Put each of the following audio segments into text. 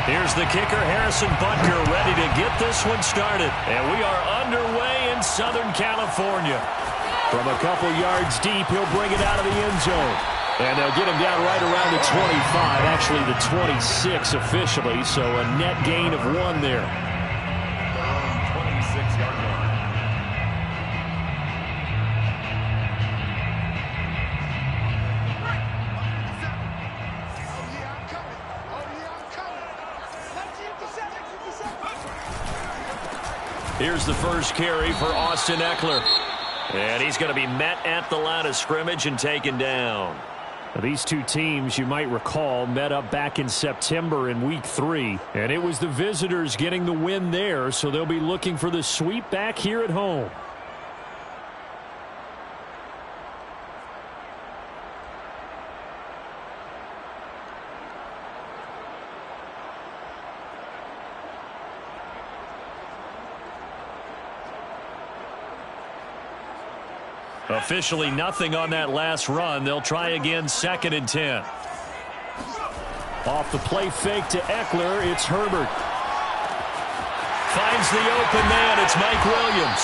Here's the kicker, Harrison Butker, ready to get this one started. And we are underway in Southern California. From a couple yards deep, he'll bring it out of the end zone. And they'll get him down right around the 25, actually the 26 officially, so a net gain of 1 there. 26-yard line. Here's the first carry for Austin Ekeler. And he's going to be met at the line of scrimmage and taken down. Now, these two teams, you might recall, met up back in September in Week 3. And it was the visitors getting the win there, so they'll be looking for the sweep back here at home. Officially nothing on that last run. They'll try again, 2nd and 10. Off the play fake to Ekeler, it's Herbert. Finds the open man, it's Mike Williams.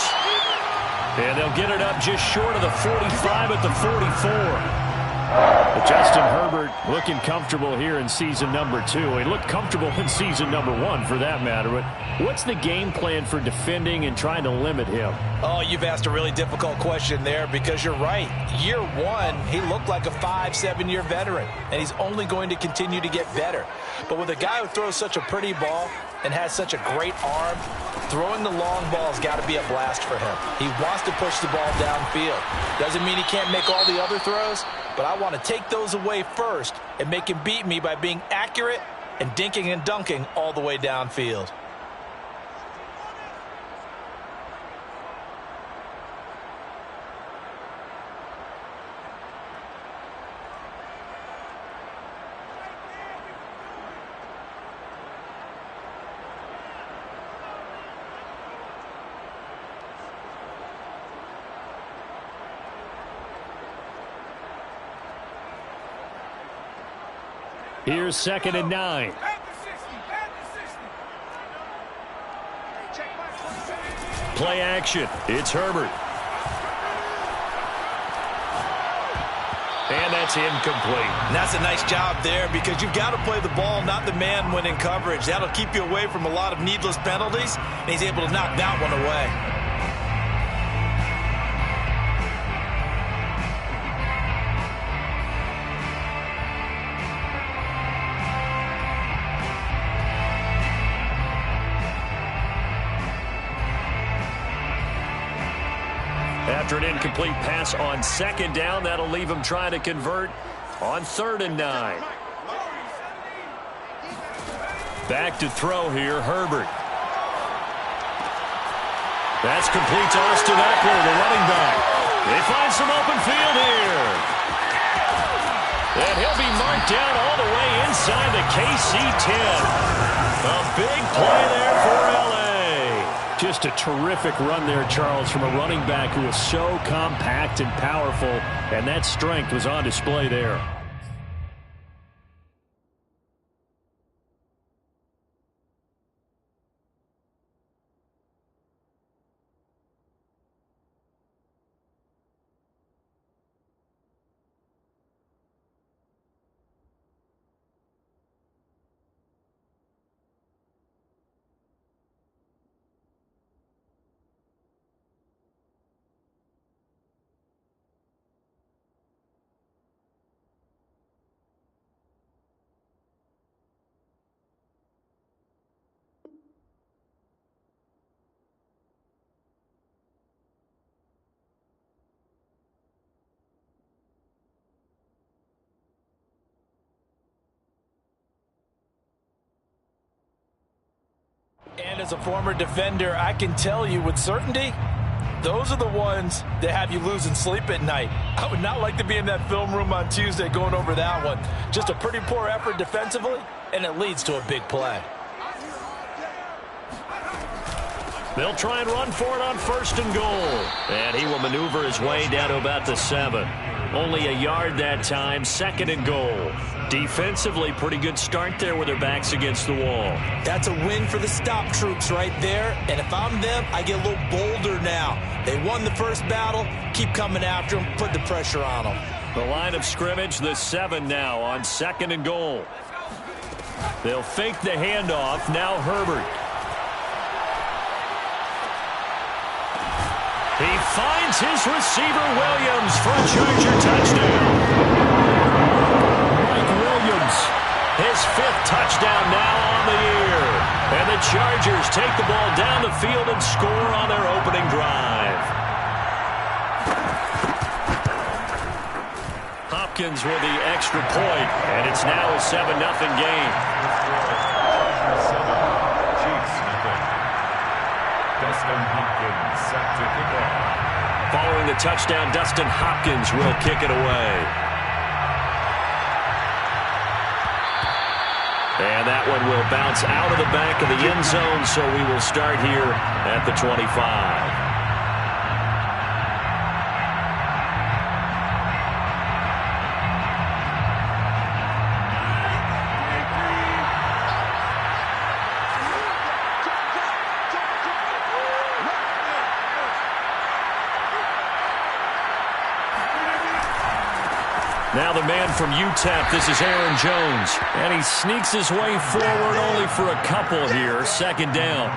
And they'll get it up just short of the 45 at the 44. But Justin Herbert looking comfortable here in season number 2. He looked comfortable in season number 1 for that matter. But what's the game plan for defending and trying to limit him? Oh, you've asked a really difficult question there because you're right. Year 1, he looked like a 5-7-year veteran, and he's only going to continue to get better. But with a guy who throws such a pretty ball and has such a great arm, throwing the long ball has got to be a blast for him. He wants to push the ball downfield. Doesn't mean he can't make all the other throws, but I want to take those away first and make him beat me by being accurate and dinking and dunking all the way downfield. Here's 2nd and 9. Play action. It's Herbert. And that's incomplete. And that's a nice job there because you've got to play the ball, not the man when in coverage. That'll keep you away from a lot of needless penalties, and he's able to knock that one away. After an incomplete pass on 2nd down, that'll leave him trying to convert on 3rd and 9. Back to throw here, Herbert. That's complete to Austin Ekeler, the running back. They find some open field here. And he'll be marked down all the way inside the KC-10. A big play there for LA. Just a terrific run there, Charles, from a running back who is so compact and powerful, and that strength was on display there. And as a former defender, I can tell you with certainty, those are the ones that have you losing sleep at night. I would not like to be in that film room on Tuesday going over that one. Just a pretty poor effort defensively, and it leads to a big play. They'll try and run for it on 1st and goal. And he will maneuver his way down to about the 7. Only a yard that time, 2nd and goal. Defensively, pretty good start there with their backs against the wall. That's a win for the stop troops right there. And if I'm them, I get a little bolder now. They won the first battle. Keep coming after them. Put the pressure on them. The line of scrimmage, the 7 now on 2nd and goal. They'll fake the handoff. Now Herbert. He finds his receiver, Williams, for a Charger touchdown. Mike Williams, his 5th touchdown now on the year. And the Chargers take the ball down the field and score on their opening drive. Hopkins with the extra point, and it's now a 7-0 game. Dustin Hopkins set to kick off. Following the touchdown, Dustin Hopkins will kick it away. And that one will bounce out of the back of the end zone, so we will start here at the 25. Now the man from UTEP, this is Aaron Jones. And he sneaks his way forward only for a couple here. 2nd down.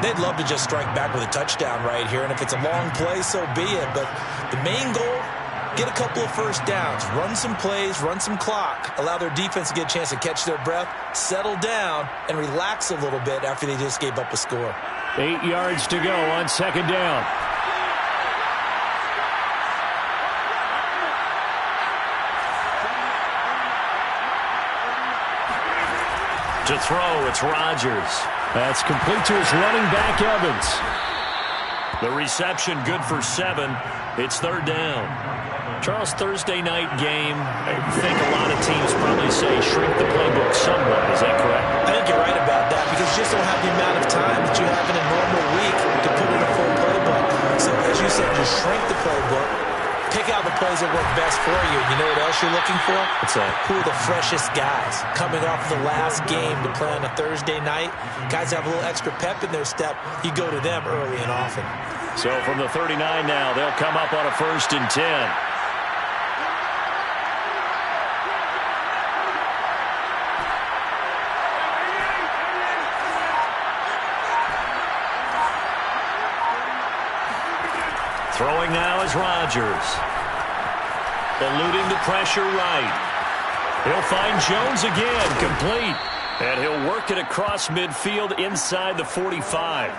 They'd love to just strike back with a touchdown right here. And if it's a long play, so be it. But the main goal, get a couple of first downs. Run some plays, run some clock. Allow their defense to get a chance to catch their breath, settle down, and relax a little bit after they just gave up a score. 8 yards to go on 2nd down. To throw, it's Rodgers. That's complete to his running back, Evans. The reception good for 7. It's 3rd down. Charles, Thursday night game, I think a lot of teams probably say shrink the playbook somewhat. Is that correct? I think you're right about that because you just don't have the amount of time that you have in a normal week to put in a full playbook. So as you said, just shrink the playbook. Pick out the plays that work best for you. You know what else you're looking for? What's that? Who are the freshest guys coming off the last game to play on a Thursday night? Guys have a little extra pep in their step. You go to them early and often. So from the 39 now, they'll come up on a 1st and 10. Throwing now is Rodgers. Eluding the pressure right. He'll find Jones again, complete. And he'll work it across midfield inside the 45.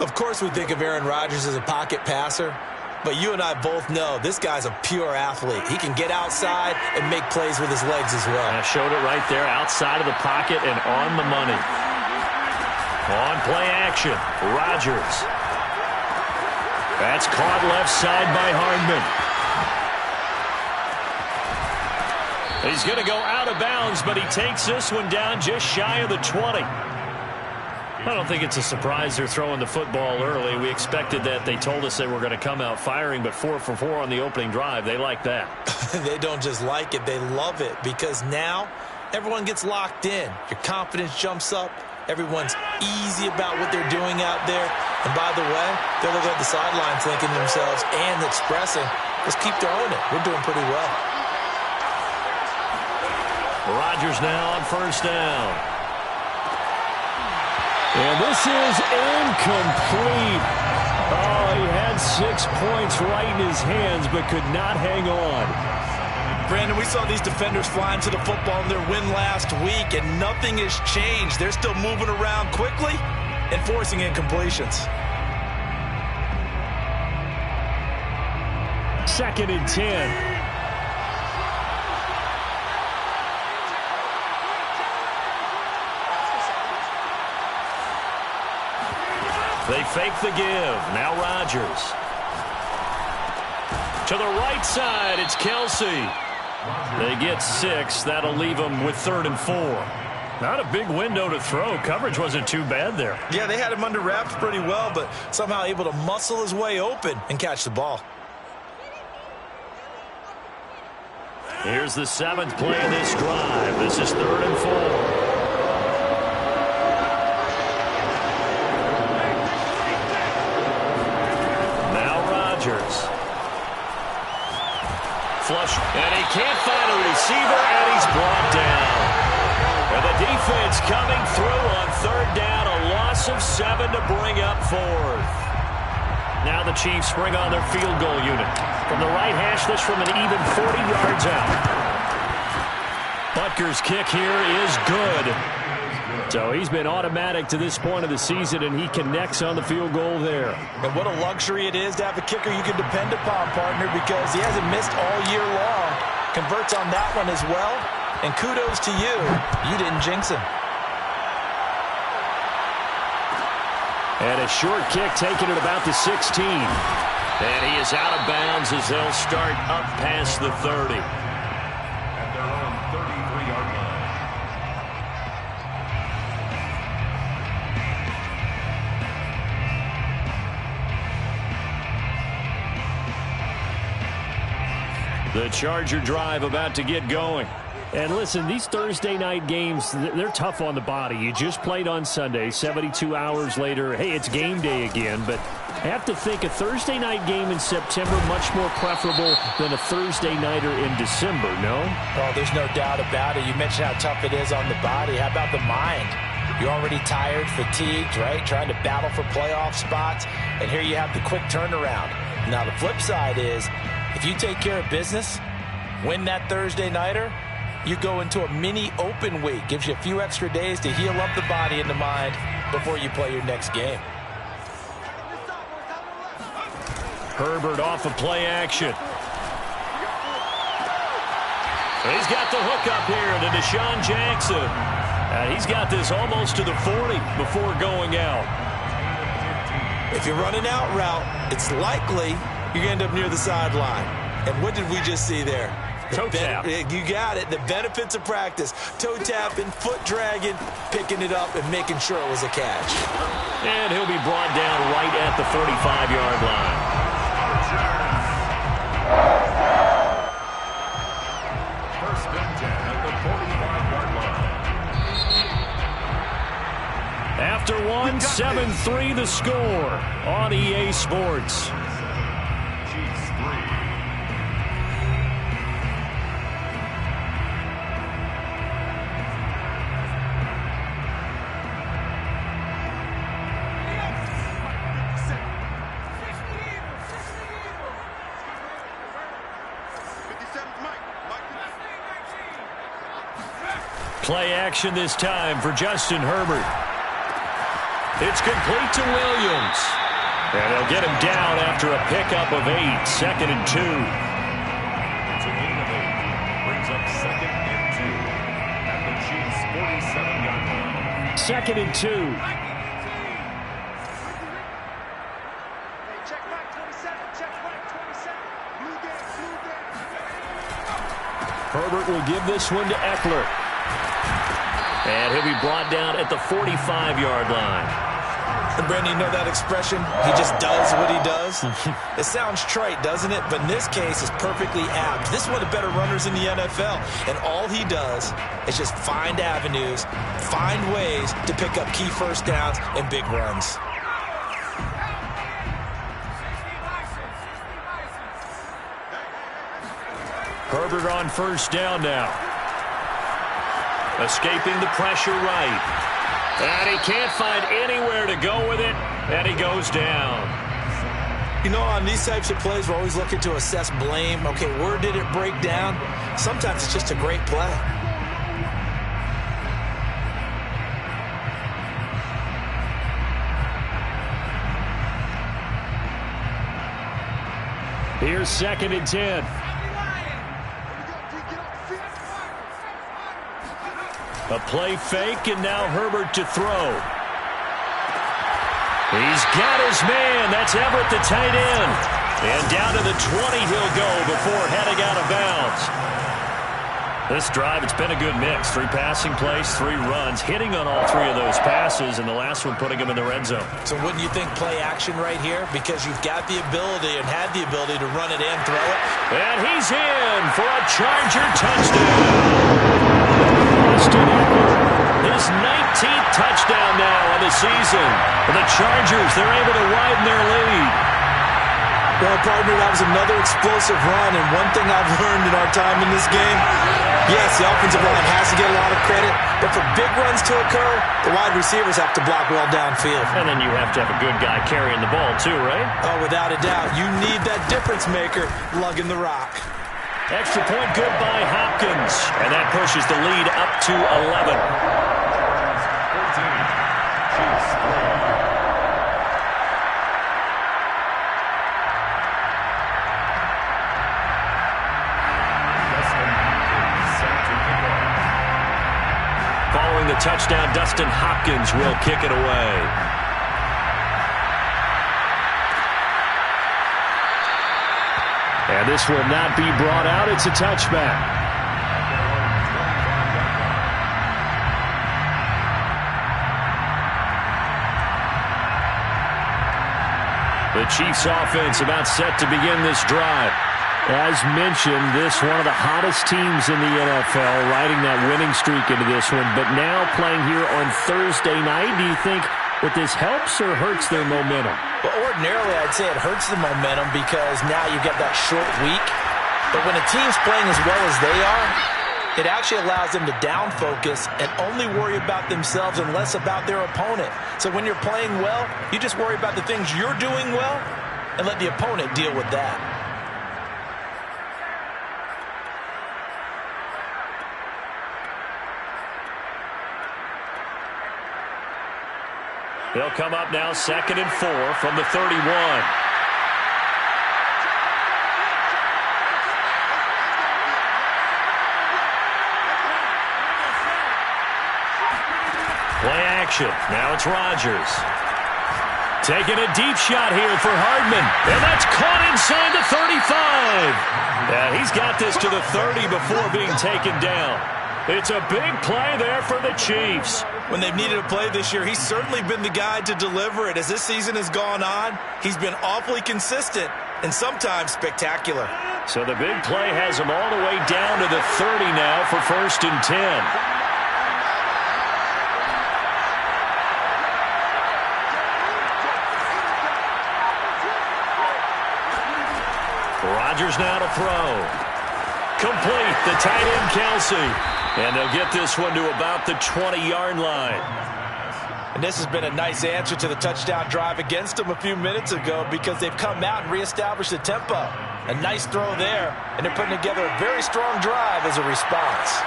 Of course we think of Aaron Rodgers as a pocket passer, but you and I both know this guy's a pure athlete. He can get outside and make plays with his legs as well. I showed it right there, outside of the pocket and on the money. On play action, Rodgers. That's caught left side by Hardman. He's going to go out of bounds, but he takes this one down just shy of the 20. I don't think it's a surprise they're throwing the football early. We expected that. They told us they were going to come out firing, but 4 for 4 on the opening drive. They like that. They don't just like it, they love it, because now everyone gets locked in. Your confidence jumps up. Everyone's easy about what they're doing out there. And by the way, they're looking at the sidelines thinking to themselves and expressing, let's keep throwing it. We're doing pretty well. Rodgers now on 1st down. And this is incomplete. Oh, he had 6 points right in his hands, but could not hang on. Brandon, we saw these defenders flying to the football in their win last week, and nothing has changed. They're still moving around quickly and forcing incompletions. 2nd and 10. They fake the give. Now Rodgers. To the right side, it's Kelsey. They get 6. That'll leave them with 3rd and 4. Not a big window to throw. Coverage wasn't too bad there. Yeah, they had him under wraps pretty well, but somehow able to muscle his way open and catch the ball. Here's the 7th play of this drive. This is 3rd and 4. Now Rodgers. Flush, and he can't find a receiver, and he's brought down. And the defense coming through on 3rd down, a loss of 7 to bring up 4th. Now the Chiefs bring on their field goal unit. From the right hash, this from an even 40 yards out. Butker's kick here is good. So he's been automatic to this point of the season, and he connects on the field goal there. And what a luxury it is to have a kicker you can depend upon, partner, because he hasn't missed all year long. Converts on that one as well. And kudos to you. You didn't jinx him. And a short kick taken at about the 16. And he is out of bounds as they'll start up past the 30. At their own 33-yard line. The Charger drive about to get going. And listen, these Thursday night games, they're tough on the body. You just played on Sunday, 72 hours later, hey, it's game day again. But I have to think a Thursday night game in September much more preferable than a Thursday nighter in December, no? Oh, there's no doubt about it. You mentioned how tough it is on the body. How about the mind? You're already tired, fatigued, right? Trying to battle for playoff spots. And here you have the quick turnaround. Now, the flip side is, if you take care of business, win that Thursday nighter, you go into a mini open week. Gives you a few extra days to heal up the body and the mind before you play your next game. Herbert off of play action. He's got the hook up here to Deshaun Jackson. And he's got this almost to the 40 before going out. If you're running out route, it's likely you're going to end up near the sideline. And what did we just see there? Toe tap. You got it. The benefits of practice. Toe tapping, foot dragging, picking it up, and making sure it was a catch. And he'll be brought down right at the 45-yard line. First and 10 at the 45-yard line. After one, 7-3 the score on EA Sports. Chiefs 3. Play action this time for Justin Herbert. It's complete to Williams. And they'll get him down after a pickup of 8. 2nd and 2. It's a gain of 8. Brings up 2nd and 2 at the Chiefs' 47-yard line. 2nd and 2. Check back 27. Check back 27. Blue game. Herbert will give this one to Eckler. And he'll be brought down at the 45-yard line. And Brandon, you know that expression? He just does what he does. It sounds trite, doesn't it? But in this case, it's perfectly apt. This is one of the better runners in the NFL. And all he does is just find avenues, find ways to pick up key first downs and big runs. Herbert on first down now. Escaping the pressure right. And he can't find anywhere to go with it. And he goes down. You know, on these types of plays, we're always looking to assess blame. Okay, where did it break down? Sometimes it's just a great play. Here's 2nd and 10. A play fake, and now Herbert to throw. He's got his man. That's Everett, the tight end. And down to the 20 he'll go before heading out of bounds. This drive, it's been a good mix. 3 passing plays, 3 runs, hitting on all 3 of those passes, and the last one putting them in the red zone. So wouldn't you think play action right here? Because you've got the ability and had the ability to run it in, throw it. And he's in for a Charger touchdown. Austin Ekeler, His 19th touchdown now of the season. For the Chargers, they're able to widen their lead. Well, partner, that was another explosive run, and one thing I've learned in our time in this game, yes, the offensive line has to get a lot of credit, but for big runs to occur, the wide receivers have to block well downfield. and then you have to have a good guy carrying the ball too, right? Oh, without a doubt, you need that difference maker lugging the rock. Extra point good by Hopkins. And that pushes the lead up to 11. 14. Chiefs 3. Dustin Hopkins set to kick off. Following the touchdown, Dustin Hopkins will kick it away. And this will not be brought out. It's a touchback. The Chiefs offense about set to begin this drive. As mentioned, this one of the hottest teams in the NFL, riding that winning streak into this one, but now playing here on Thursday night. Do you think that this helps or hurts their momentum? Well, ordinarily, I'd say it hurts the momentum because now you've got that short week. But when a team's playing as well as they are, it actually allows them to down focus and only worry about themselves and less about their opponent. So when you're playing well, you just worry about the things you're doing well and let the opponent deal with that. They'll come up now 2nd and 4 from the 31. Play action. Now it's Rodgers. Taking a deep shot here for Hardman. And that's caught inside the 35. Yeah, he's got this to the 30 before being taken down. It's a big play there for the Chiefs. When they've needed a play this year, he's certainly been the guy to deliver it. As this season has gone on, he's been awfully consistent and sometimes spectacular. So the big play has him all the way down to the 30 now for 1st and 10. Rodgers now to throw. Complete, the tight end Kelsey. And they'll get this one to about the 20-yard line. And this has been a nice answer to the touchdown drive against them a few minutes ago because they've come out and reestablished the tempo. A nice throw there, and they're putting together a very strong drive as a response.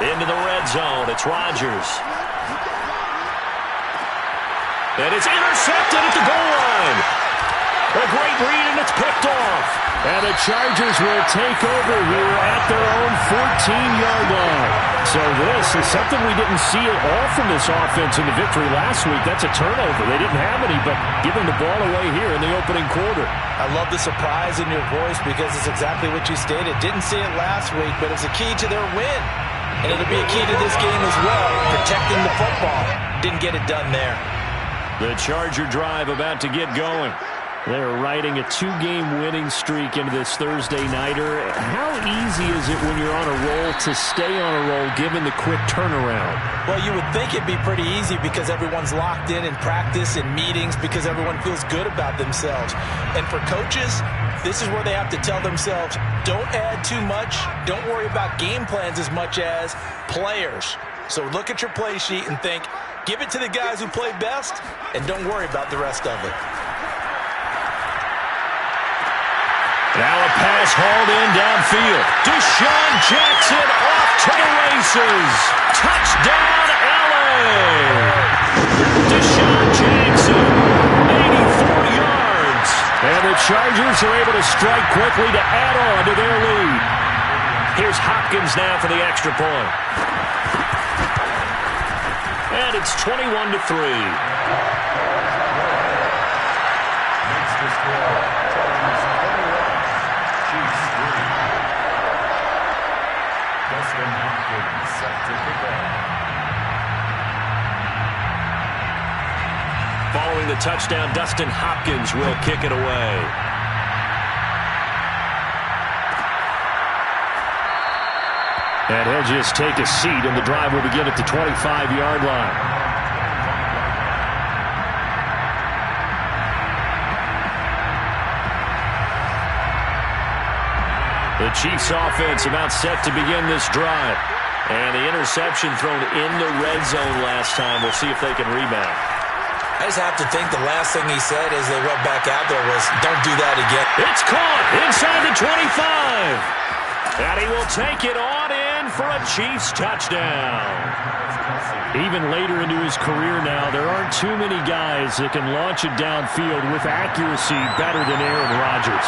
Into the red zone, it's Rodgers. And it's intercepted at the goal line. A great read, and it's picked off. And the Chargers will take over here at their own 14-yard line. So this is something we didn't see at all from this offense in the victory last week. That's a turnover. They didn't have any, but giving the ball away here in the opening quarter. I love the surprise in your voice because it's exactly what you stated. Didn't see it last week, but it was a key to their win. And it'll be a key to this game as well, protecting the football. Didn't get it done there. The Charger drive about to get going. They're riding a 2-game winning streak into this Thursday nighter. How easy is it when you're on a roll to stay on a roll given the quick turnaround? Well, you would think it'd be pretty easy because everyone's locked in practice and meetings because everyone feels good about themselves. And for coaches, this is where they have to tell themselves, don't add too much, don't worry about game plans as much as players. So look at your play sheet and think, give it to the guys who play best and don't worry about the rest of it. Now a pass hauled in downfield. Deshaun Jackson off to the races. Touchdown, LA! Deshaun Jackson, 84 yards. And the Chargers are able to strike quickly to add on to their lead. Here's Hopkins now for the extra point. And it's 21-3. Next to score, Chargers 21, Chiefs 3. Hopkins set to kick off. Following the touchdown, Dustin Hopkins will kick it away. And he'll just take a seat, and the drive will begin at the 25-yard line. The Chiefs offense about set to begin this drive. And the interception thrown in the red zone last time. We'll see if they can rebound. I just have to think the last thing he said as they went back out there was, don't do that again. It's caught inside the 25. And he will take it on in for a Chiefs touchdown. Even later into his career now, there aren't too many guys that can launch it downfield with accuracy better than Aaron Rodgers.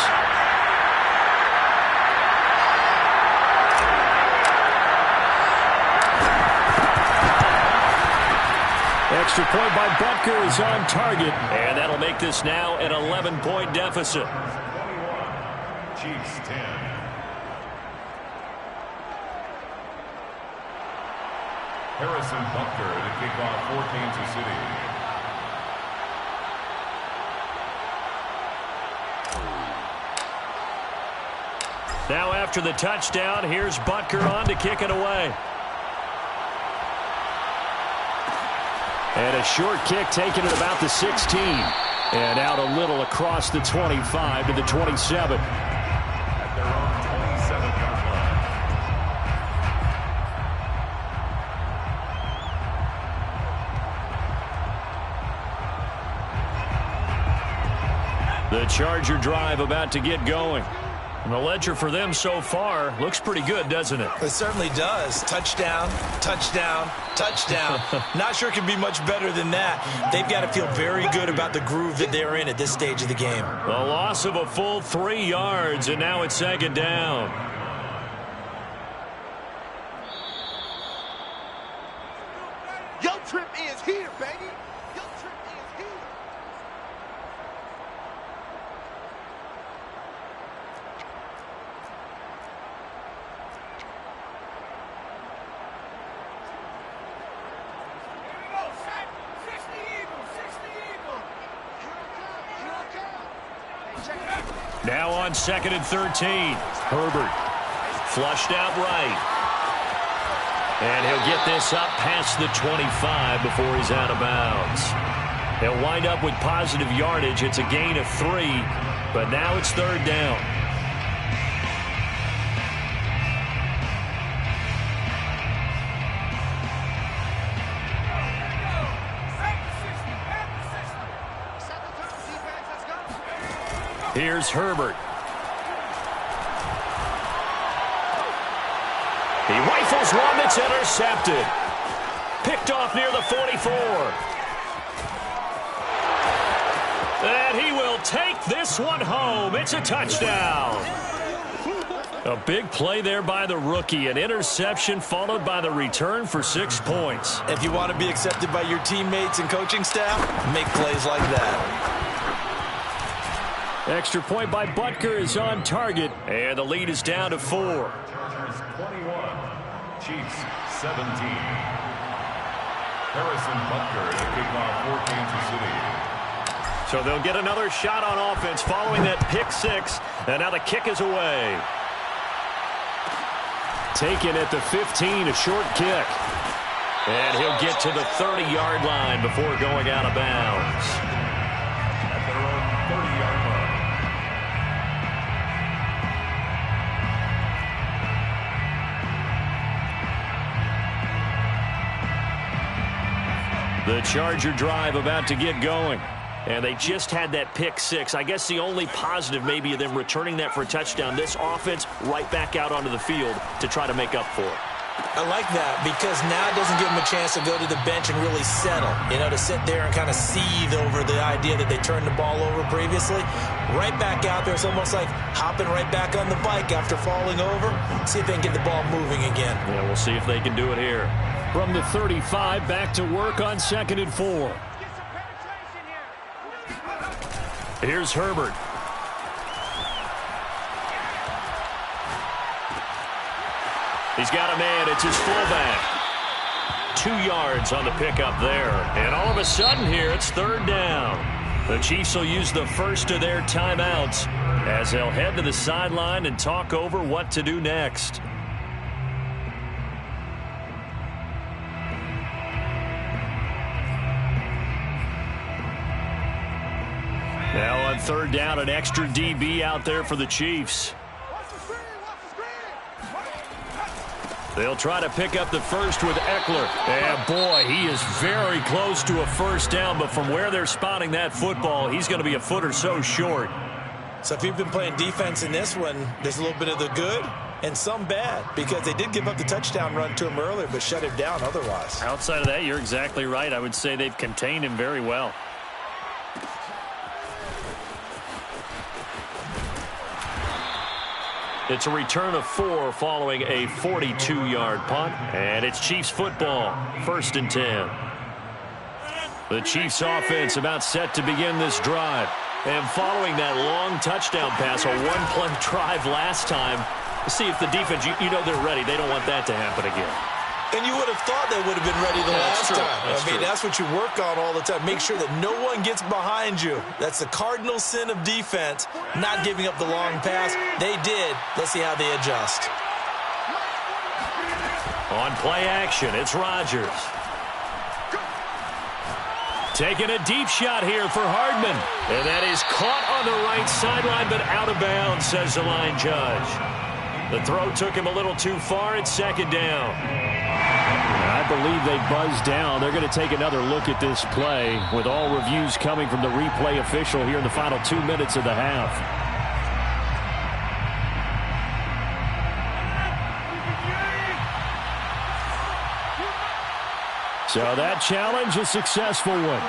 Extra point by Butker is on target, and that'll make this now an 11-point deficit. 21, Chiefs 10. Harrison Butker to kick off for Kansas City. Now after the touchdown, here's Butker on to kick it away. And a short kick taken at about the 16. And out a little across the 25 to the 27. At their own 27-yard line. The Charger drive about to get going. And the ledger for them so far looks pretty good, doesn't it? It certainly does. Touchdown, touchdown, touchdown. Not sure it can be much better than that. They've got to feel very good about the groove that they're in at this stage of the game. The loss of a full 3 yards, and now it's second down. Your trip is here, baby. Your trip is here. Now on 2nd and 13. Herbert flushed out right. And he'll get this up past the 25 before he's out of bounds. He'll wind up with positive yardage. It's a gain of 3, but now it's 3rd down. Here's Herbert. He rifles one that's intercepted. Picked off near the 44. And he will take this one home. It's a touchdown. A big play there by the rookie. An interception followed by the return for 6 points. If you want to be accepted by your teammates and coaching staff, make plays like that. Extra point by Butker is on target, and the lead is down to 4. Chargers 21, Chiefs 17. Harrison Butker to kick off for Kansas City. So they'll get another shot on offense following that pick 6, and now the kick is away. Taken at the 15, a short kick. And he'll get to the 30-yard line before going out of bounds. At their own 30-yard line. The Charger drive about to get going. And they just had that pick 6. I guess the only positive maybe of them returning that for a touchdown. This offense right back out onto the field to try to make up for it. I like that because now it doesn't give them a chance to go to the bench and really settle. You know, to sit there and kind of seethe over the idea that they turned the ball over previously. Right back out there. It's almost like hopping right back on the bike after falling over. See if they can get the ball moving again. Yeah, we'll see if they can do it here. From the 35, back to work on 2nd and 4. Here's Herbert. He's got a man. It's his fullback. 2 yards on the pickup there. And all of a sudden here, it's third down. The Chiefs will use the first of their timeouts as they'll head to the sideline and talk over what to do next. Now on third down, an extra DB out there for the Chiefs. They'll try to pick up the first with Eckler. And boy, he is very close to a first down, but from where they're spotting that football, he's going to be a foot or so short. So if you've been playing defense in this one, there's a little bit of the good and some bad, because they did give up the touchdown run to him earlier, but shut him down otherwise. Outside of that, you're exactly right. I would say they've contained him very well. It's a return of 4 following a 42-yard punt, and it's Chiefs football, 1st and 10. The Chiefs offense about set to begin this drive. And following that long touchdown pass, a one-play drive last time, see if the defense, you know they're ready. They don't want that to happen again. And you would have thought they would have been ready the last time. That's what you work on all the time. Make sure that no one gets behind you. That's the cardinal sin of defense, not giving up the long pass. They did. Let's see how they adjust. On play action, it's Rodgers. Taking a deep shot here for Hardman. And that is caught on the right sideline, but out of bounds, says the line judge. The throw took him a little too far. It's 2nd down. I believe they buzzed down. They're going to take another look at this play with all reviews coming from the replay official here in the final 2 minutes of the half. So that challenge, a successful one.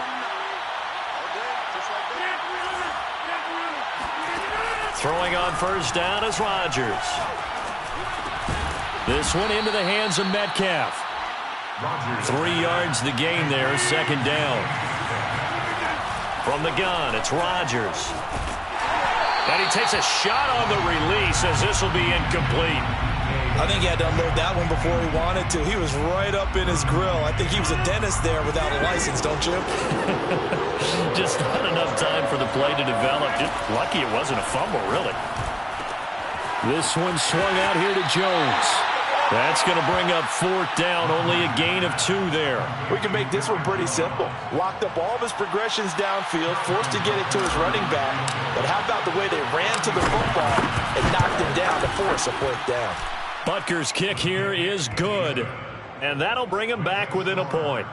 Throwing on first down is Rodgers. This one into the hands of Metcalf. 3 yards the gain there, 2nd down. From the gun, it's Rodgers. And he takes a shot on the release as this will be incomplete. I think he had to unload that one before he wanted to. He was right up in his grill. I think he was a dentist there without a license, don't you? Just not enough time for the play to develop. Just lucky it wasn't a fumble, really. This one swung out here to Jones. That's going to bring up 4th down, only a gain of 2 there. We can make this one pretty simple. Locked up all of his progressions downfield, forced to get it to his running back. But how about the way they ran to the football and knocked him down to force a 4th down? Butker's kick here is good, and that'll bring him back within a point.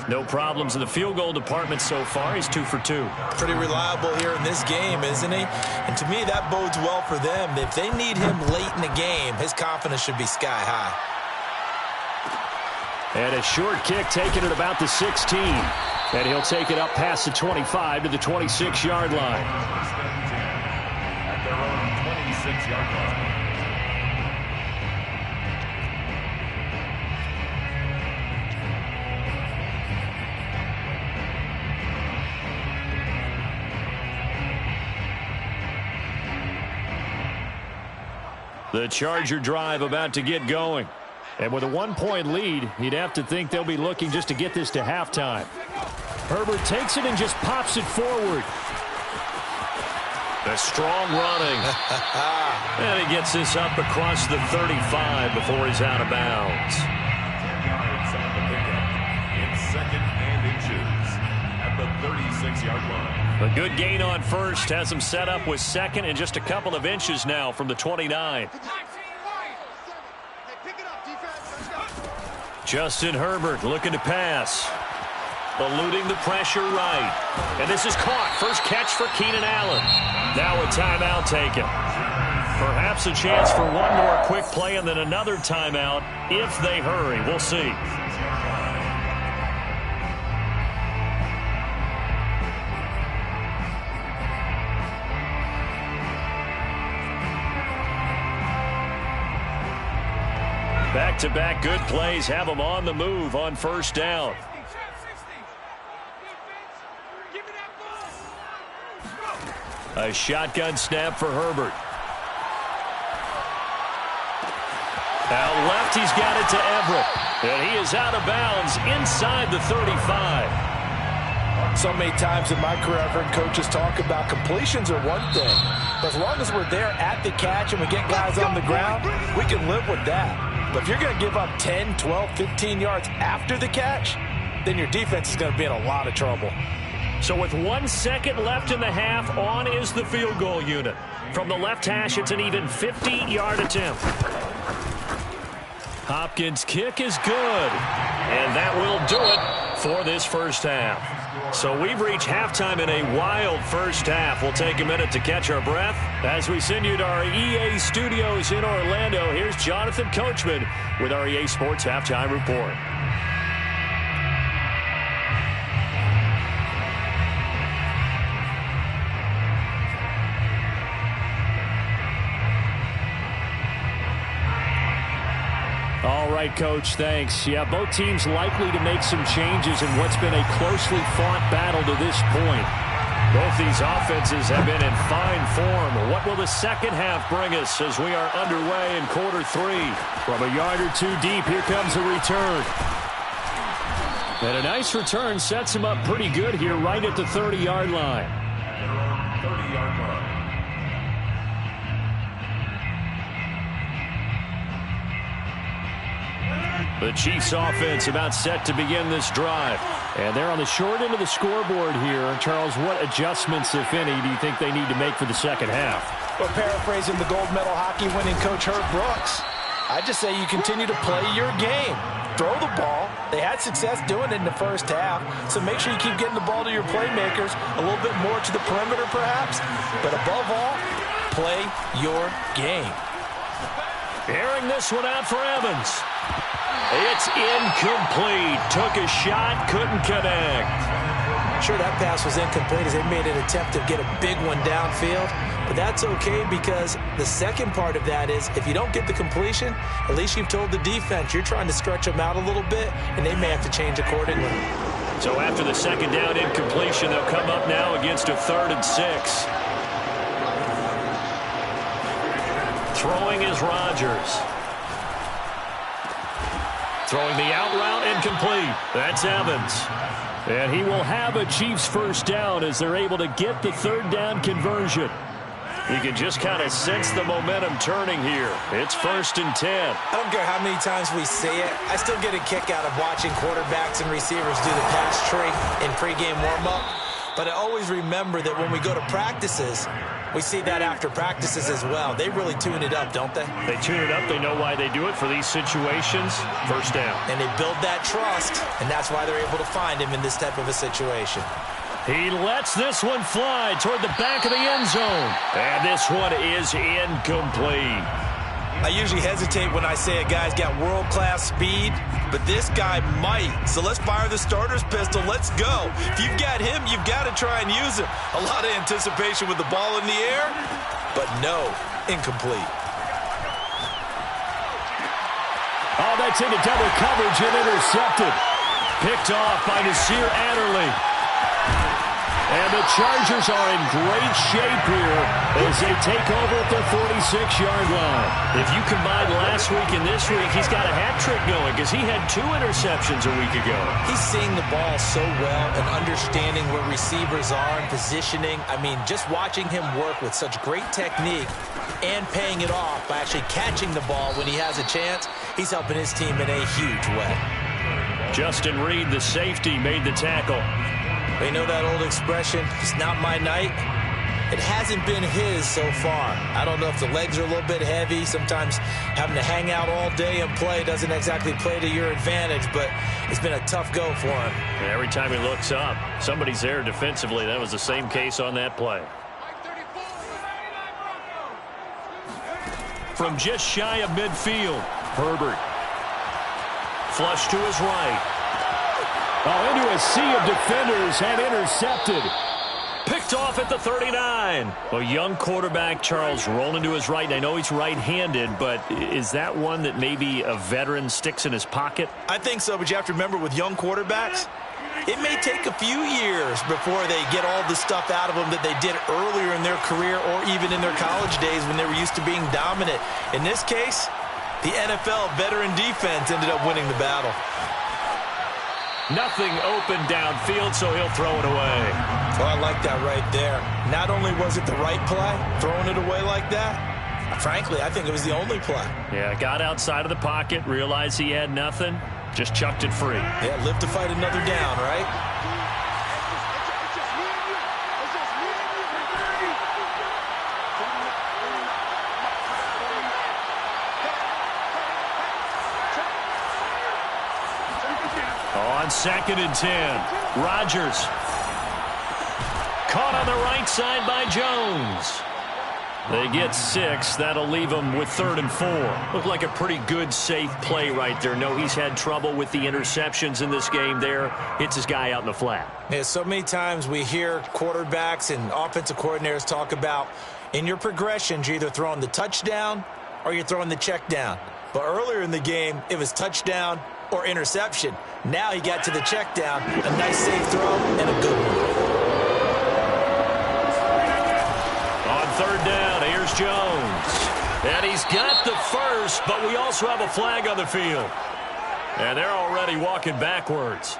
No problems in the field goal department so far. He's 2 for 2. Pretty reliable here in this game, isn't he? And to me, that bodes well for them. If they need him late in the game, his confidence should be sky high. And a short kick taken at about the 16. And he'll take it up past the 25 to the 26-yard line. At their own 26-yard line. The Charger drive about to get going. And with a 1-point lead, you'd have to think they'll be looking just to get this to halftime. Herbert takes it and just pops it forward. The strong running. And he gets this up across the 35 before he's out of bounds. 10 yards on the pickup. It's 2nd and inches at the 36-yard line. A good gain on first has him set up with 2nd and just a couple of inches now from the 29. Justin Herbert looking to pass. Eluding the pressure right. And this is caught. First catch for Keenan Allen. Now a timeout taken. Perhaps a chance for one more quick play and then another timeout if they hurry. We'll see. Back-to-back good plays have them on the move on first down. A shotgun snap for Herbert. Out left, he's got it to Everett. And he is out of bounds inside the 35. So many times in my career I've heard coaches talk about completions are one thing. But as long as we're there at the catch and we get guys on the ground, we can live with that. But if you're going to give up 10, 12, 15 yards after the catch, then your defense is going to be in a lot of trouble. So with 1 second left in the half, on is the field goal unit. From the left hash, it's an even 50-yard attempt. Hopkins' kick is good. And that will do it for this first half. So we've reached halftime in a wild first half. We'll take a minute to catch our breath. As we send you to our EA studios in Orlando, here's Jonathan Coachman with our EA Sports Halftime Report. All right, Coach, thanks. Yeah, both teams likely to make some changes in what's been a closely fought battle to this point. Both these offenses have been in fine form. What will the second half bring us as we are underway in quarter three? From a yard or two deep, here comes a return. And a nice return sets him up pretty good here right at the 30-yard line. 30-yard line. The Chiefs offense about set to begin this drive. And they're on the short end of the scoreboard here. Charles, what adjustments, if any, do you think they need to make for the second half? Well, paraphrasing the gold medal hockey winning coach Herb Brooks, I just say you continue to play your game. Throw the ball. They had success doing it in the first half, so make sure you keep getting the ball to your playmakers, a little bit more to the perimeter perhaps, but above all, play your game. Airing this one out for Evans. It's incomplete. Took a shot, couldn't connect. Sure, that pass was incomplete as they made an attempt to get a big one downfield, but that's okay because the second part of that is if you don't get the completion, at least you've told the defense you're trying to stretch them out a little bit, and they may have to change accordingly. So after the second down incompletion, they'll come up now against a 3rd and 6. Throwing is Rodgers. Throwing the out route incomplete. That's Evans. And he will have a Chiefs first down as they're able to get the 3rd down conversion. You can just kind of sense the momentum turning here. It's 1st and 10. I don't care how many times we say it. I still get a kick out of watching quarterbacks and receivers do the pass tree in pregame warm-up. But I always remember that when we go to practices, we see that after practices as well. They really tune it up, don't they? They tune it up. They know why they do it for these situations. First down. And they build that trust, and that's why they're able to find him in this type of a situation. He lets this one fly toward the back of the end zone. And this one is incomplete. I usually hesitate when I say a guy's got world-class speed, but this guy might. So let's fire the starter's pistol. Let's go. If you've got him, you've got to try and use him. A lot of anticipation with the ball in the air, but no, incomplete. Oh, that's into double coverage and intercepted. Picked off by Nasir Adderley. And the Chargers are in great shape here as they take over at their 46-yard line. If you combine last week and this week, he's got a hat trick going because he had 2 interceptions a week ago. He's seeing the ball so well and understanding where receivers are and positioning. I mean, just watching him work with such great technique and paying it off by actually catching the ball when he has a chance, he's helping his team in a huge way. Justin Reed, the safety, made the tackle. You know that old expression, it's not my night? It hasn't been his so far. I don't know if the legs are a little bit heavy. Sometimes having to hang out all day and play doesn't exactly play to your advantage, but it's been a tough go for him. And every time he looks up, somebody's there defensively. That was the same case on that play. From just shy of midfield, Herbert. Flush to his right. Oh, into a sea of defenders and intercepted. Picked off at the 39. A young quarterback, Charles, rolling to his right. And I know he's right-handed, but is that one that maybe a veteran sticks in his pocket? I think so, but you have to remember with young quarterbacks, it may take a few years before they get all the stuff out of them that they did earlier in their career or even in their college days when they were used to being dominant. In this case, The NFL veteran defense ended up winning the battle. Nothing open downfield, so he'll throw it away. Oh, I like that right there. Not only was it the right play, throwing it away like that, frankly, I think it was the only play. Yeah, got outside of the pocket, realized he had nothing, just chucked it free. Yeah, live to fight another down, right? On 2nd and 10, Rodgers. Caught on the right side by Jones. They get 6. That'll leave them with 3rd and 4. Looked like a pretty good, safe play right there. No, he's had trouble with the interceptions in this game there. Hits his guy out in the flat. Yeah, so many times we hear quarterbacks and offensive coordinators talk about in your progressions, you're either throwing the touchdown or you're throwing the check down. But earlier in the game, it was touchdown or interception. Now he got to the check down, a nice safe throw, and a good one. On 3rd down, here's Jones. And he's got the first, but we also have a flag on the field. And they're already walking backwards.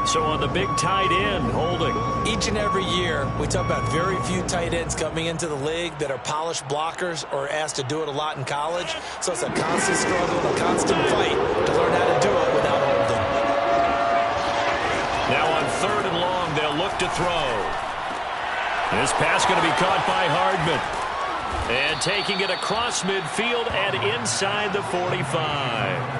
So on the big tight end, holding. Each and every year, we talk about very few tight ends coming into the league that are polished blockers or asked to do it a lot in college. So it's a constant struggle and a constant fight to learn how to do it without holding. Now on 3rd and long, they'll look to throw. This pass going to be caught by Hardman. And taking it across midfield and inside the 45.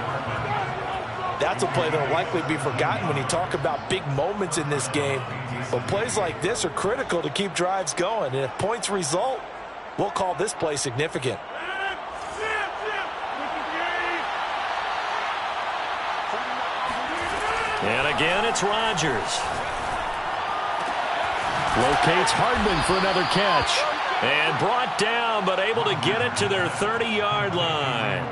That's a play that will likely be forgotten when you talk about big moments in this game. But plays like this are critical to keep drives going. And if points result, we'll call this play significant. And again, it's Rodgers. Locates Hardman for another catch. And brought down, but able to get it to their 30-yard line.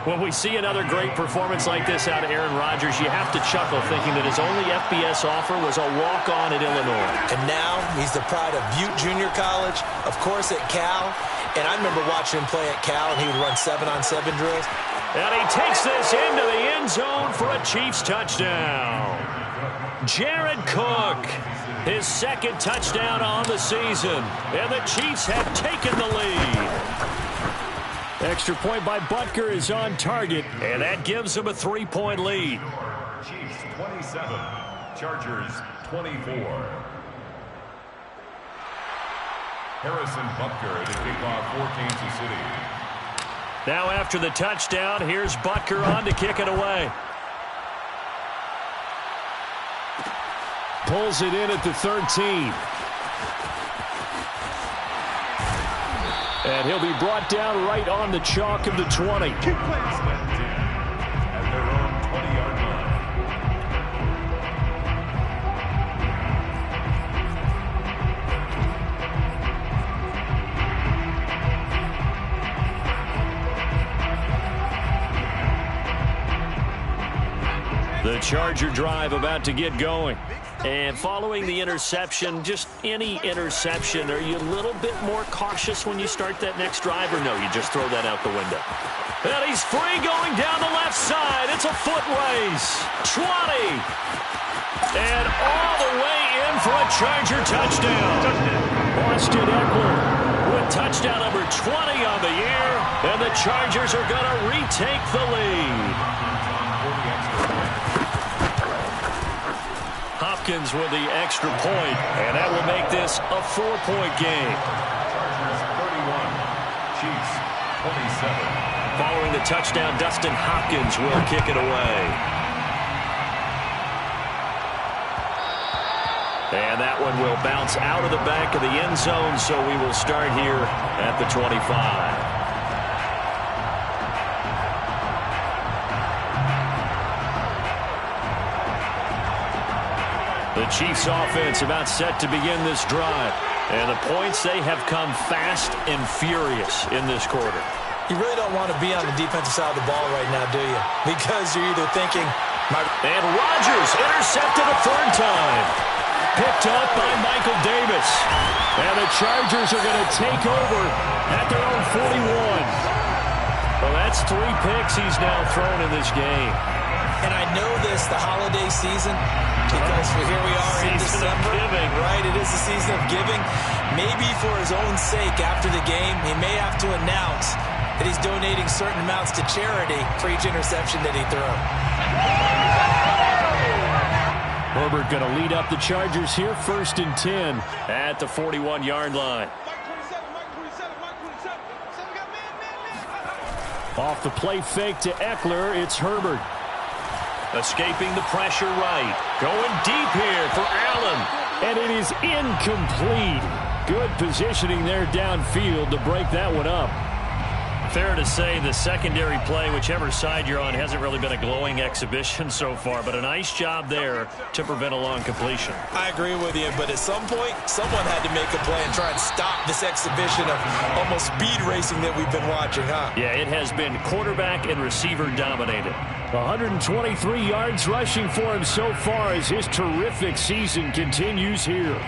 When we see another great performance like this out of Aaron Rodgers, you have to chuckle thinking that his only FBS offer was a walk-on at Illinois. And now he's the pride of Butte Junior College, of course at Cal. And I remember watching him play at Cal, and he would run 7-on-7 drills. And he takes this into the end zone for a Chiefs touchdown. Jared Cook, his 2nd touchdown on the season. And the Chiefs have taken the lead. Extra point by Butker is on target, and that gives them a 3-point lead. Chiefs 27, Chargers 24. Harrison Butker to kick off for Kansas City. Now after the touchdown, here's Butker on to kick it away. Pulls it in at the 13. And he'll be brought down right on the chalk of the 20. At their own 20-yard line. The Charger drive about to get going. And following the interception, just any interception, are you a little bit more cautious when you start that next drive, or no, you just throw that out the window? And he's free going down the left side. It's a foot race. 20. And all the way in for a Charger touchdown. Austin Eckler with touchdown number 20 on the year. And the Chargers are going to retake the lead. Hopkins with the extra point, and that will make this a 4-point game. Chargers 31, Chiefs 27. Following the touchdown, Dustin Hopkins will kick it away. And that one will bounce out of the back of the end zone, so we will start here at the 25. The Chiefs offense about set to begin this drive. And the points, they have come fast and furious in this quarter. You really don't want to be on the defensive side of the ball right now, do you? Because you're either thinking... And Rodgers intercepted a 3rd time. Picked up by Michael Davis. And the Chargers are going to take over at their own 41. Well, that's 3 picks he's now thrown in this game. And I know this, the holiday season, because here we are in December. Right, it is the season of giving. Maybe for his own sake after the game, he may have to announce that he's donating certain amounts to charity for each interception that he threw. Herbert going to lead up the Chargers here, 1st and 10 at the 41-yard line. Off the play fake to Eckler, it's Herbert. Escaping the pressure right. Going deep here for Allen. And it is incomplete. Good positioning there downfield to break that one up. Fair to say the secondary play, whichever side you're on, hasn't really been a glowing exhibition so far, but a nice job there to prevent a long completion. I agree with you, but at some point, someone had to make a play and try and stop this exhibition of almost speed racing that we've been watching, huh? Yeah, it has been quarterback and receiver dominated. 123 yards rushing for him so far as his terrific season continues here.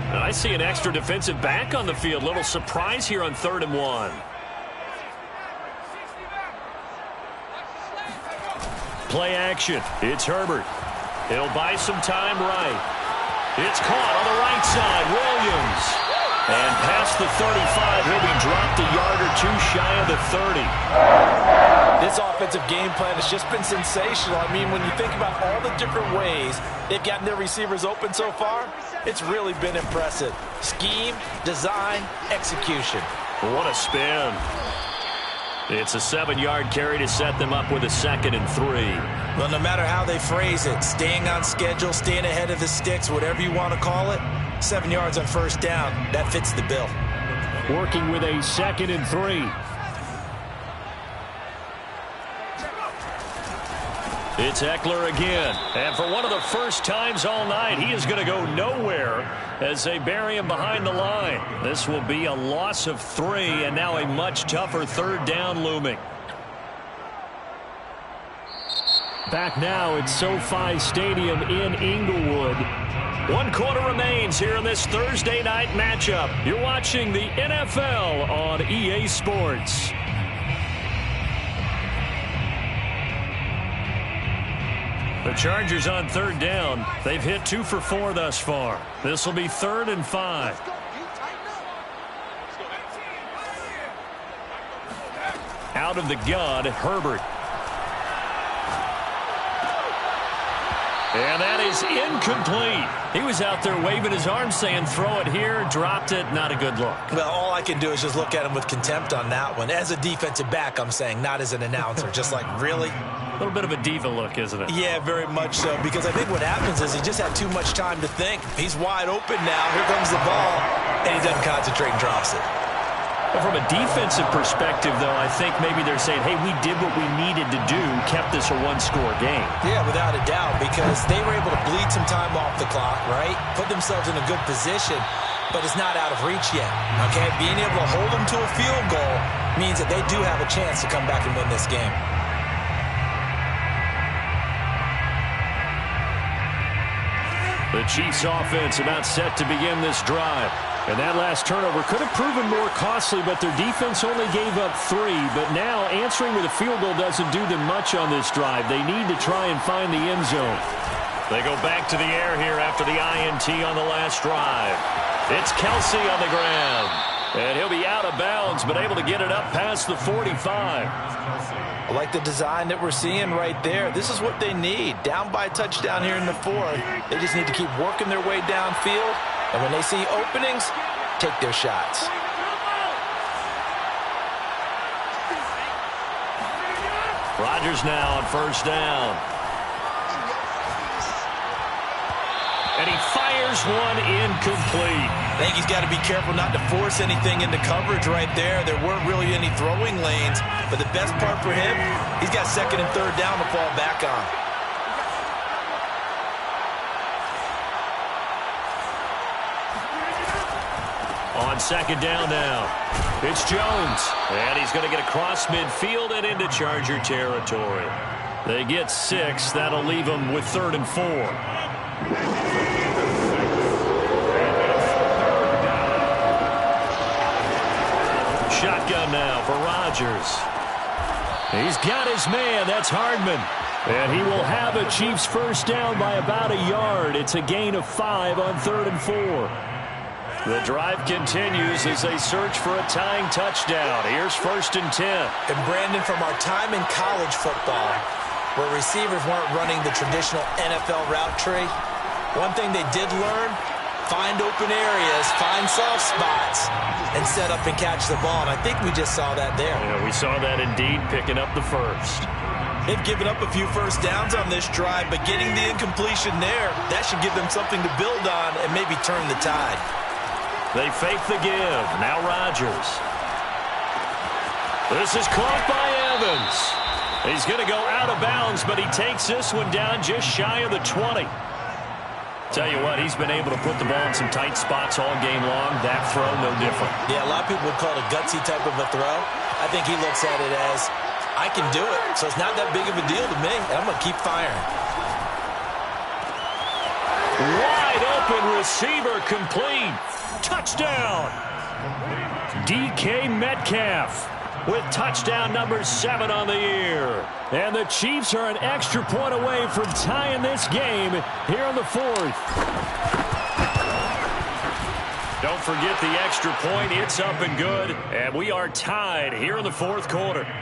I see an extra defensive back on the field. Little surprise here on 3rd and 1. Play action. It's Herbert. He'll buy some time right. It's caught on the right side. Williams. And past the 35, he'll be dropped a yard or 2 shy of the 30. This offensive game plan has just been sensational. I mean, when you think about all the different ways they've gotten their receivers open so far, it's really been impressive. Scheme, design, execution. What a spin. It's a 7-yard carry to set them up with a 2nd and 3. Well, no matter how they phrase it, staying on schedule, staying ahead of the sticks, whatever you want to call it, 7 yards on 1st down, that fits the bill. Working with a 2nd and 3. It's Eckler again. And for one of the first times all night, he is going to go nowhere as they bury him behind the line. This will be a loss of 3, and now a much tougher 3rd down looming. Back now at SoFi Stadium in Inglewood. 1 quarter remains here in this Thursday night matchup. You're watching the NFL on EA Sports. The Chargers on 3rd down. They've hit 2 for 4 thus far. This will be 3rd and 5. Out of the gun, Herbert. And that is incomplete. He was out there waving his arms saying, throw it here, dropped it, not a good look. Well, all I can do is just look at him with contempt on that one. As a defensive back, I'm saying, not as an announcer. Just like, really? A little bit of a diva look, isn't it? Yeah, very much so, because I think what happens is he just had too much time to think. He's wide open now. Here comes the ball, and he doesn't concentrate and drops it. Well, from a defensive perspective, though, I think maybe they're saying, hey, we did what we needed to do, kept this a 1-score game. Yeah, without a doubt, because they were able to bleed some time off the clock, right? Put themselves in a good position, but it's not out of reach yet, okay? Being able to hold them to a field goal means that they do have a chance to come back and win this game. The Chiefs offense about set to begin this drive. And that last turnover could have proven more costly, but their defense only gave up 3. But now answering with a field goal doesn't do them much on this drive. They need to try and find the end zone. They go back to the air here after the INT on the last drive. It's Kelsey on the ground. And he'll be out of bounds, but able to get it up past the 45. I like the design that we're seeing right there. This is what they need. Down by a touchdown here in the 4th. They just need to keep working their way downfield. And when they see openings, take their shots. Rodgers now on 1st down. And he fires one incomplete. I think he's got to be careful not to force anything into coverage right there. There weren't really any throwing lanes. But the best part for him, he's got 2nd and 3rd down to fall back on. On second down now, it's Jones. And he's going to get across midfield and into Charger territory. They get 6. That'll leave them with 3rd and 4. Shotgun now for Rodgers. He's got his man. That's Hardman. And he will have a Chiefs first down by about a yard. It's a gain of 5 on 3rd and 4. The drive continues as they search for a tying touchdown. Here's 1st and 10. And Brandon, from our time in college football, where receivers weren't running the traditional NFL route tree, one thing they did learn, find open areas, find soft spots, and set up and catch the ball. And I think we just saw that there. Yeah, we saw that indeed, picking up the first. They've given up a few first downs on this drive, but getting the incompletion there, that should give them something to build on and maybe turn the tide. They fake the give. Now Rodgers. This is caught by Evans. He's going to go out of bounds, but he takes this one down just shy of the 20. Tell you what, he's been able to put the ball in some tight spots all game long. That throw, no different. Yeah, a lot of people would call it a gutsy type of a throw. I think he looks at it as, I can do it, so it's not that big of a deal to me, and I'm going to keep firing. Wide open receiver complete. Touchdown. DK Metcalf with touchdown number 7 on the year. And the Chiefs are an extra point away from tying this game here in the 4th. Don't forget the extra point. It's up and good. And we are tied here in the 4th quarter. 34.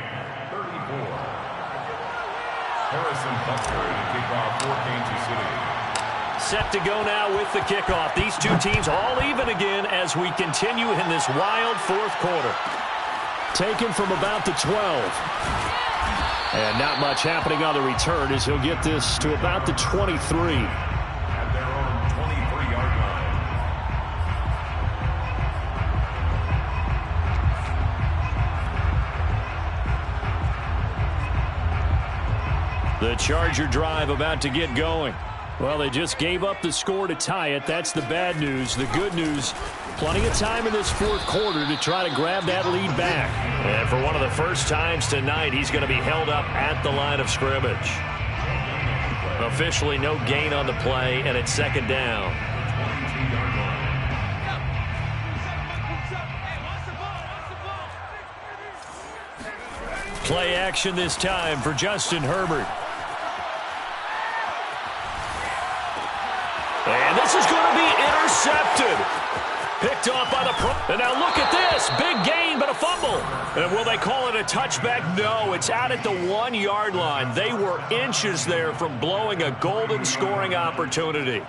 Harrison Butker to kick off for Kansas City. Set to go now with the kickoff. These two teams all even again as we continue in this wild 4th quarter. Taken from about the 12. And not much happening on the return as he'll get this to about the 23. At their own 23-yard line. The Charger drive about to get going. Well, they just gave up the score to tie it. That's the bad news. The good news, plenty of time in this 4th quarter to try to grab that lead back. And for one of the first times tonight, he's going to be held up at the line of scrimmage. Officially no gain on the play, and it's 2nd down. 22-yard line. Play action this time for Justin Herbert. And this is going to be intercepted. Picked off by the pro. And now look at this. Big gain, but a fumble. And will they call it a touchback? No, it's out at the 1-yard line. They were inches there from blowing a golden scoring opportunity.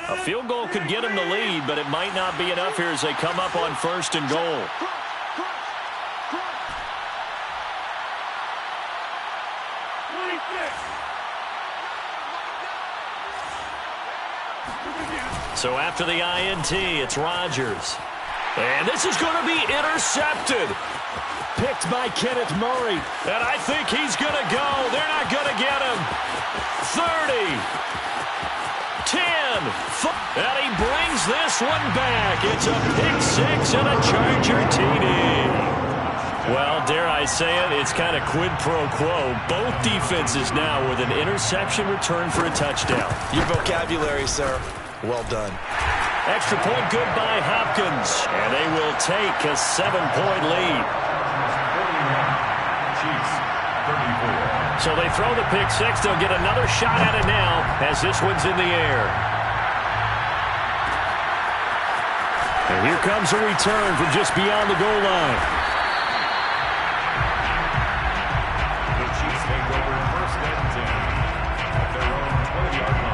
A field goal could get them the lead, but it might not be enough here as they come up on 1st and goal. So after the INT, it's Rodgers. And this is going to be intercepted. Picked by Kenneth Murray. And I think he's going to go. They're not going to get him. 30. 10. And he brings this one back. It's a pick 6 and a Charger TD. Well, dare I say it, it's kind of quid pro quo. Both defenses now with an interception return for a touchdown. Your vocabulary, sir. Well done. Extra point good by Hopkins. And they will take a 7-point lead. 41, Chiefs, 34. So they throw the pick 6. They'll get another shot at it now as this one's in the air. And here comes a return from just beyond the goal line. The Chiefs take over 1st and 10 at their own 20-yard line.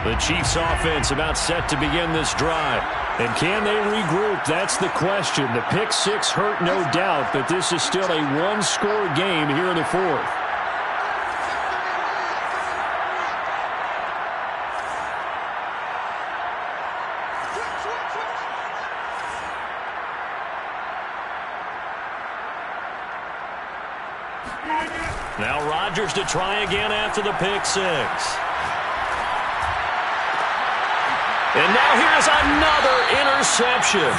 The Chiefs offense about set to begin this drive. And can they regroup? That's the question. The pick 6 hurt, no doubt, but this is still a one-score game here in the 4th. Now Rodgers to try again after the pick six. And now here's another interception.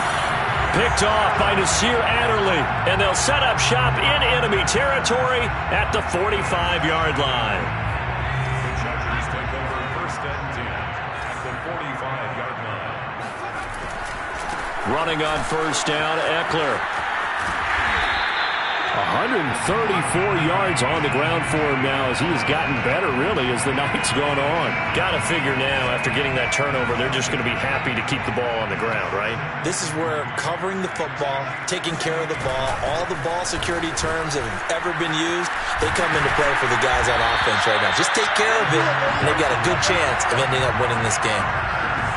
Picked off by Nasir Adderley. And they'll set up shop in enemy territory at the 45-yard line. The Chargers take over first and 10 at the 45-yard line. Running on first down, Eckler. 134 yards on the ground for him now as he has gotten better, really, as the night's gone on. Got to figure now, after getting that turnover, they're just going to be happy to keep the ball on the ground, right? This is where covering the football, taking care of the ball, all the ball security terms that have ever been used, they come into play for the guys on offense right now. Just take care of it, and they've got a good chance of ending up winning this game.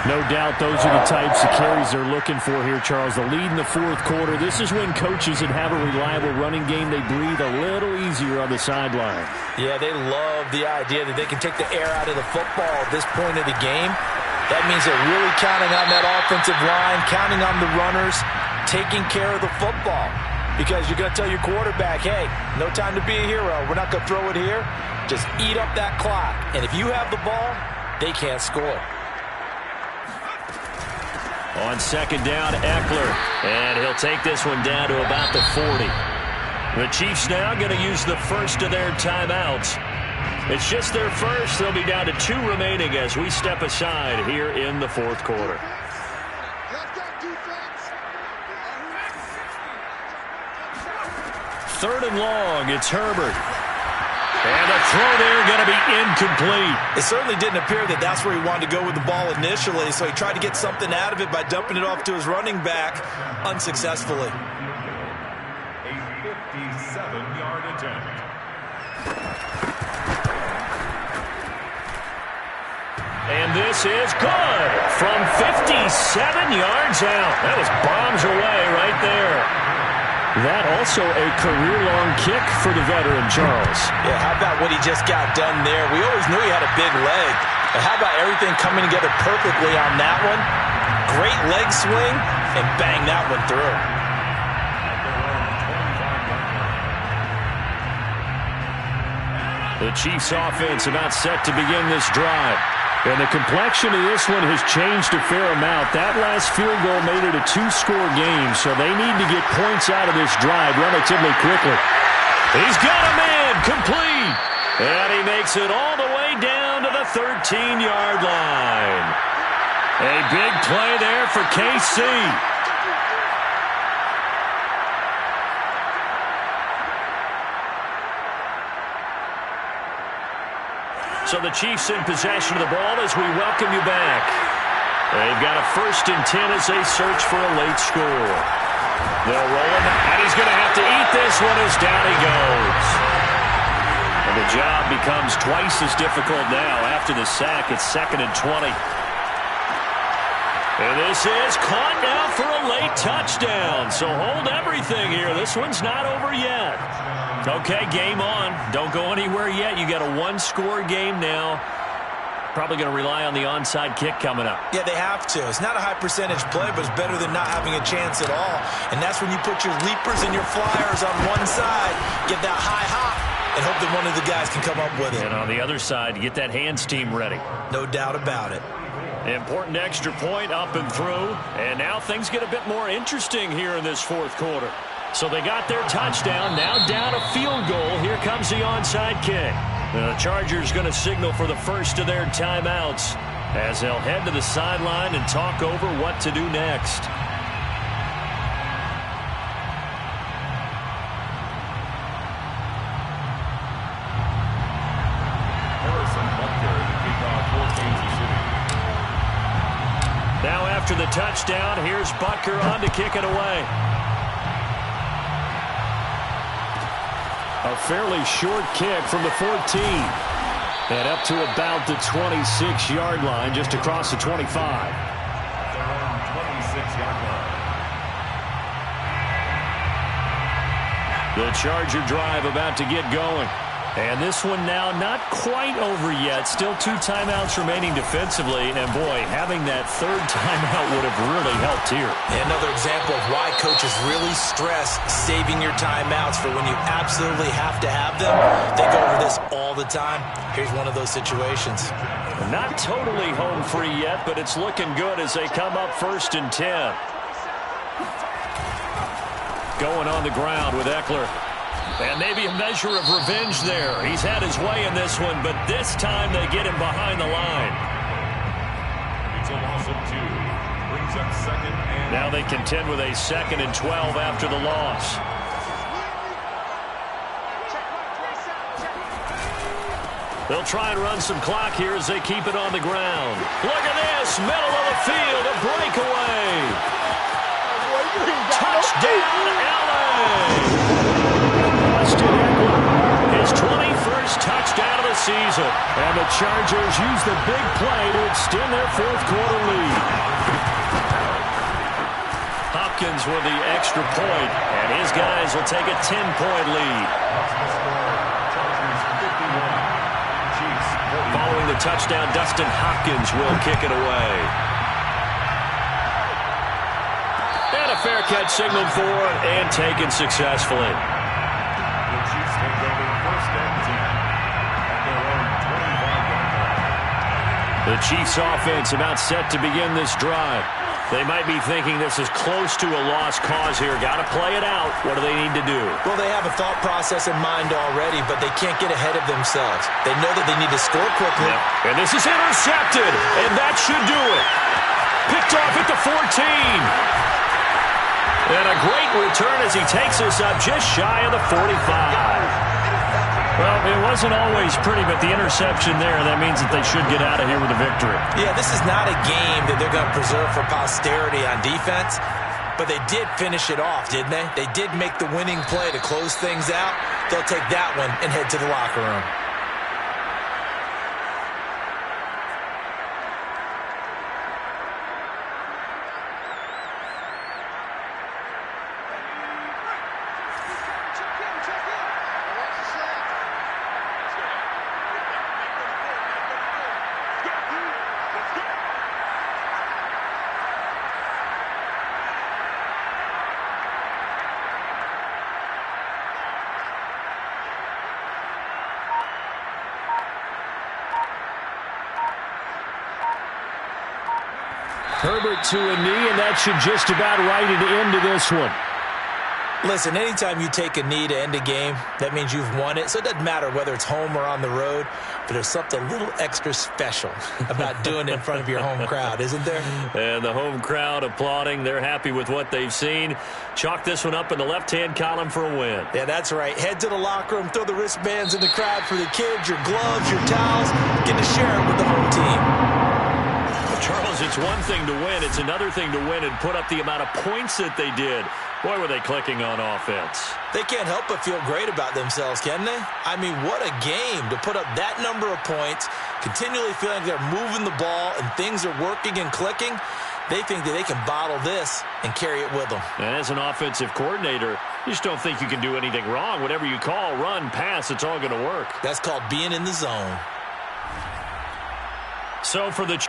No doubt those are the types of carries they're looking for here, Charles. The lead in the fourth quarter. This is when coaches that have a reliable running game, they breathe a little easier on the sideline. Yeah, they love the idea that they can take the air out of the football at this point of the game. That means they're really counting on that offensive line, counting on the runners, taking care of the football. Because you're going to tell your quarterback, hey, no time to be a hero. We're not going to throw it here. Just eat up that clock. And if you have the ball, they can't score. On second down, Eckler. And he'll take this one down to about the 40. The Chiefs now going to use the first of their timeouts. It's just their first. They'll be down to 2 remaining as we step aside here in the fourth quarter. Third and long, it's Herbert. And the throw there going to be incomplete. It certainly didn't appear that that's where he wanted to go with the ball initially, so he tried to get something out of it by dumping it off to his running back unsuccessfully. A 57-yard attempt. And this is good from 57 yards out. That was bombs away right there. That also a career-long kick for the veteran, Charles. Yeah, how about what he just got done there? We always knew he had a big leg. But how about everything coming together perfectly on that one? Great leg swing, and bang that one through. The Chiefs offense about set to begin this drive. And the complexion of this one has changed a fair amount. That last field goal made it a 2-score game, so they need to get points out of this drive relatively quickly. He's got a man complete. And he makes it all the way down to the 13-yard line. A big play there for KC. So the Chiefs in possession of the ball as we welcome you back. They've got a 1st and 10 as they search for a late score. They'll roll him, and he's going to have to eat this one as down he goes. And the job becomes twice as difficult now after the sack. It's 2nd and 20. And this is caught now for a late touchdown. So hold everything here. This one's not over yet. Okay, game on. Don't go anywhere yet. You got a 1-score game now. Probably going to rely on the onside kick coming up. Yeah, they have to. It's not a high percentage play, but it's better than not having a chance at all. And that's when you put your leapers and your flyers on one side, get that high hop, and hope that one of the guys can come up with it. And on the other side, get that hands team ready. No doubt about it. Important extra point up and through. And now things get a bit more interesting here in this fourth quarter. So they got their touchdown, now down a field goal. Here comes the onside kick. The Chargers going to signal for the first of their timeouts as they'll head to the sideline and talk over what to do next. Harrison Butker to kick off for Kansas City. Now after the touchdown, here's Butker on to kick it away. A fairly short kick from the 14. And up to about the 26-yard line, just across the 25. At their own 26-yard line. The Charger drive about to get going. And this one now not quite over yet. Still 2 timeouts remaining defensively. And, boy, having that 3rd timeout would have really helped here. Another example of why coaches really stress saving your timeouts for when you absolutely have to have them. They go over this all the time. Here's one of those situations. Not totally home free yet, but it's looking good as they come up 1st and 10. Going on the ground with Eckler. And maybe a measure of revenge there. He's had his way in this one, but this time they get him behind the line. It's a loss of 2. Brings up 2nd and... Now they contend with a 2nd and 12 after the loss. They'll try and run some clock here as they keep it on the ground. Look at this, middle of the field, a breakaway. Touchdown, LA! Austin Eckler, his 21st touchdown of the season. And the Chargers use the big play to extend their 4th quarter lead. Hopkins with the extra point, and his guys will take a 10-point lead. Following the touchdown, Dustin Hopkins will kick it away. And a fair catch signaled for and taken successfully. The Chiefs take over 1st and 10 at their own 25-yard line. The Chiefs offense about set to begin this drive. They might be thinking this is close to a lost cause here. Got to play it out. What do they need to do? Well, they have a thought process in mind already, but they can't get ahead of themselves. They know that they need to score quickly. Yep. And this is intercepted, and that should do it. Picked off at the 14. And a great return as he takes us up just shy of the 45. Well, it wasn't always pretty, but the interception there, that means that they should get out of here with a victory. Yeah, this is not a game that they're going to preserve for posterity on defense, but they did finish it off, didn't they? They did make the winning play to close things out. They'll take that one and head to the locker room. Herbert to a knee, and that should just about write it into this one. Listen, anytime you take a knee to end a game, that means you've won it. So it doesn't matter whether it's home or on the road, but there's something a little extra special about doing it in front of your home crowd, isn't there? And the home crowd applauding. They're happy with what they've seen. Chalk this one up in the left-hand column for a win. Yeah, that's right. Head to the locker room, throw the wristbands in the crowd for the kids, your gloves, your towels. Get to share it with the home team. Charles, it's one thing to win. It's another thing to win and put up the amount of points that they did. Boy, were they clicking on offense. They can't help but feel great about themselves, can they? I mean, what a game to put up that number of points, continually feeling like they're moving the ball and things are working and clicking. They think that they can bottle this and carry it with them. And as an offensive coordinator, you just don't think you can do anything wrong. Whatever you call, run, pass, it's all going to work. That's called being in the zone. So for the